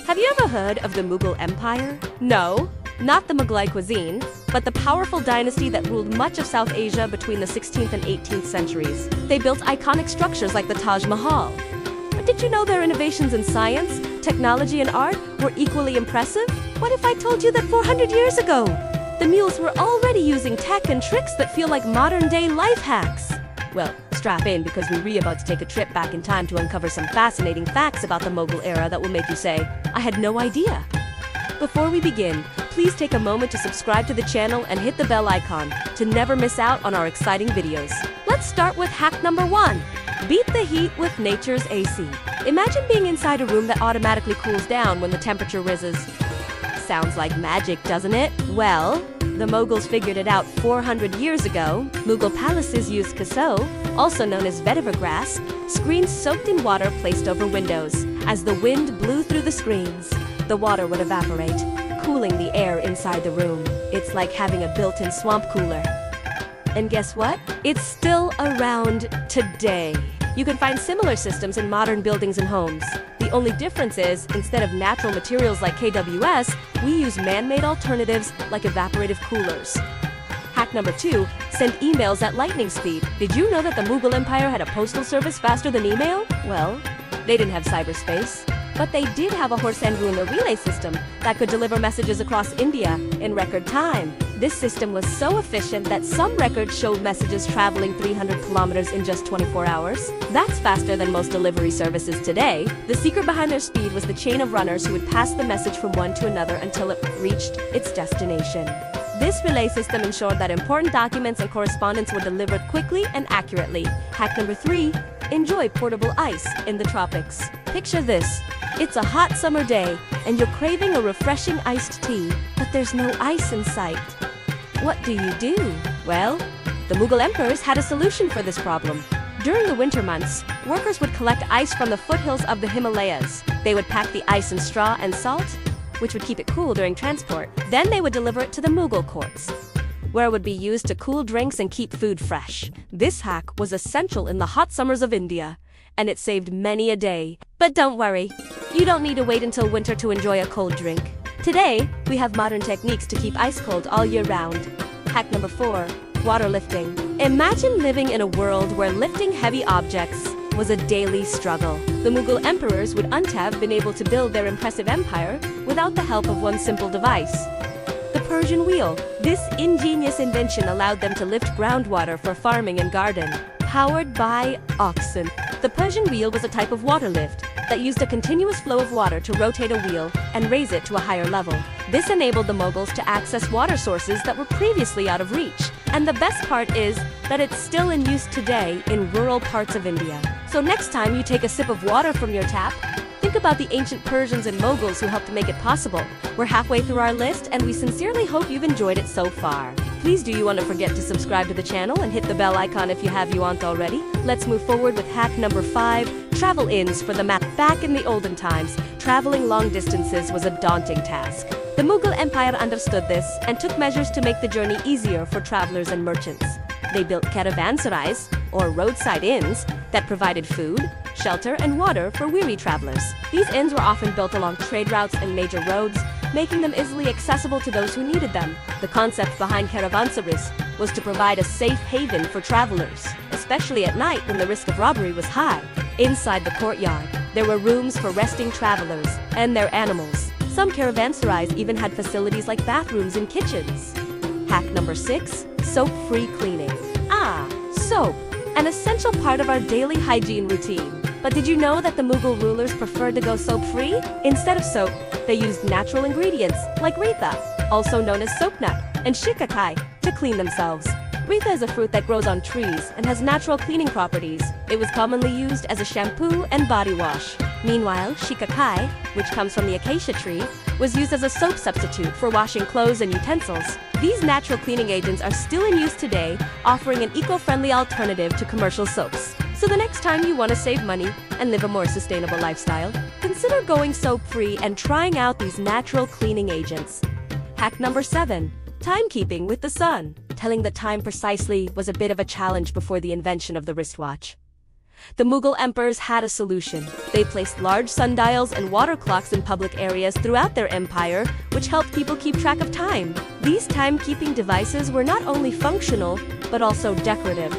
Have you ever heard of the Mughal Empire? No, not the Mughlai cuisine, but the powerful dynasty that ruled much of South Asia between the 16th and 18th centuries. They built iconic structures like the Taj Mahal. But did you know their innovations in science, technology, and art were equally impressive? What if I told you that 400 years ago, the mules were already using tech and tricks that feel like modern-day life hacks? Well, strap in because we're about to take a trip back in time to uncover some fascinating facts about the Mughal era that will make you say, I had no idea. Before we begin, please take a moment to subscribe to the channel and hit the bell icon to never miss out on our exciting videos. Let's start with hack number 1. Beat the heat with nature's AC. Imagine being inside a room that automatically cools down when the temperature rises. Sounds like magic, doesn't it? Well, the Mughals figured it out 400 years ago. Mughal palaces used kaso, also known as vetiver grass, screens soaked in water placed over windows. As the wind blew through the screens, the water would evaporate, cooling the air inside the room. It's like having a built-in swamp cooler. And guess what? It's still around today. You can find similar systems in modern buildings and homes. The only difference is, instead of natural materials like KWS, we use man-made alternatives like evaporative coolers. Hack number 2, send emails at lightning speed. Did you know that the Mughal Empire had a postal service faster than email? Well, they didn't have cyberspace, but they did have a horse and ruler relay system that could deliver messages across India in record time. This system was so efficient that some records showed messages traveling 300 kilometers in just 24 hours. That's faster than most delivery services today. The secret behind their speed was the chain of runners who would pass the message from one to another until it reached its destination. This relay system ensured that important documents and correspondence were delivered quickly and accurately. Hack number 3, enjoy portable ice in the tropics. Picture this. It's a hot summer day, and you're craving a refreshing iced tea, but there's no ice in sight. What do? Well, the Mughal emperors had a solution for this problem. During the winter months, workers would collect ice from the foothills of the Himalayas. They would pack the ice in straw and salt, which would keep it cool during transport. Then they would deliver it to the Mughal courts, where it would be used to cool drinks and keep food fresh. This hack was essential in the hot summers of India, and it saved many a day. But don't worry, you don't need to wait until winter to enjoy a cold drink. Today, we have modern techniques to keep ice cold all year round. Hack number 4, water lifting. Imagine living in a world where lifting heavy objects was a daily struggle. The Mughal emperors wouldn't have been able to build their impressive empire without the help of one simple device: the Persian wheel. This ingenious invention allowed them to lift groundwater for farming and garden. Powered by oxen. The Persian wheel was a type of water lift that used a continuous flow of water to rotate a wheel and raise it to a higher level. This enabled the Mughals to access water sources that were previously out of reach. And the best part is that it's still in use today in rural parts of India. So next time you take a sip of water from your tap, think about the ancient Persians and Mughals who helped make it possible. We're halfway through our list, and we sincerely hope you've enjoyed it so far. Please do you want to forget to subscribe to the channel and hit the bell icon if you haven't already. Let's move forward with hack number 5, travel ins for the map. Back in the olden times, traveling long distances was a daunting task. The Mughal Empire understood this and took measures to make the journey easier for travelers and merchants. They built caravanserais, or roadside inns, that provided food, shelter, and water for weary travelers. These inns were often built along trade routes and major roads, making them easily accessible to those who needed them. The concept behind caravanserais was to provide a safe haven for travelers, especially at night when the risk of robbery was high. Inside the courtyard, there were rooms for resting travelers and their animals. Some caravanserais even had facilities like bathrooms and kitchens. Hack number 6, soap-free cleaning. Soap, an essential part of our daily hygiene routine. But did you know that the Mughal rulers preferred to go soap-free? Instead of soap, they used natural ingredients like retha, also known as soapnut, and shikakai, to clean themselves. Retha is a fruit that grows on trees and has natural cleaning properties. It was commonly used as a shampoo and body wash. Meanwhile, shikakai, which comes from the acacia tree, was used as a soap substitute for washing clothes and utensils. These natural cleaning agents are still in use today, offering an eco-friendly alternative to commercial soaps. So the next time you want to save money and live a more sustainable lifestyle, consider going soap-free and trying out these natural cleaning agents. Hack number 7, Timekeeping with the sun. Telling the time precisely was a bit of a challenge before the invention of the wristwatch. The Mughal emperors had a solution. They placed large sundials and water clocks in public areas throughout their empire, which helped people keep track of time. These timekeeping devices were not only functional, but also decorative,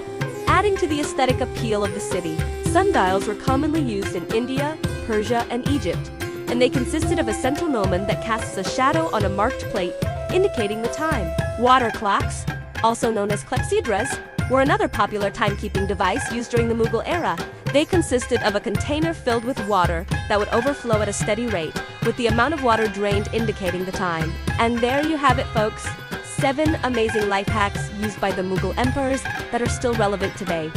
adding to the aesthetic appeal of the city. Sundials were commonly used in India, Persia, and Egypt, and they consisted of a central gnomon that casts a shadow on a marked plate, indicating the time. Water clocks, also known as clepsydras, were another popular timekeeping device used during the Mughal era. They consisted of a container filled with water that would overflow at a steady rate, with the amount of water drained indicating the time. And there you have it, folks. 7 amazing life hacks used by the Mughal emperors that are still relevant today.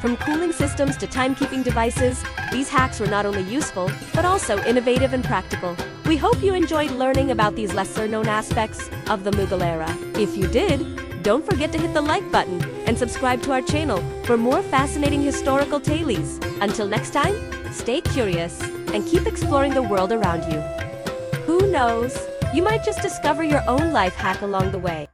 From cooling systems to timekeeping devices, these hacks were not only useful, but also innovative and practical. We hope you enjoyed learning about these lesser-known aspects of the Mughal era. If you did, don't forget to hit the like button and subscribe to our channel for more fascinating historical tales. Until next time, stay curious and keep exploring the world around you. Who knows, you might just discover your own life hack along the way.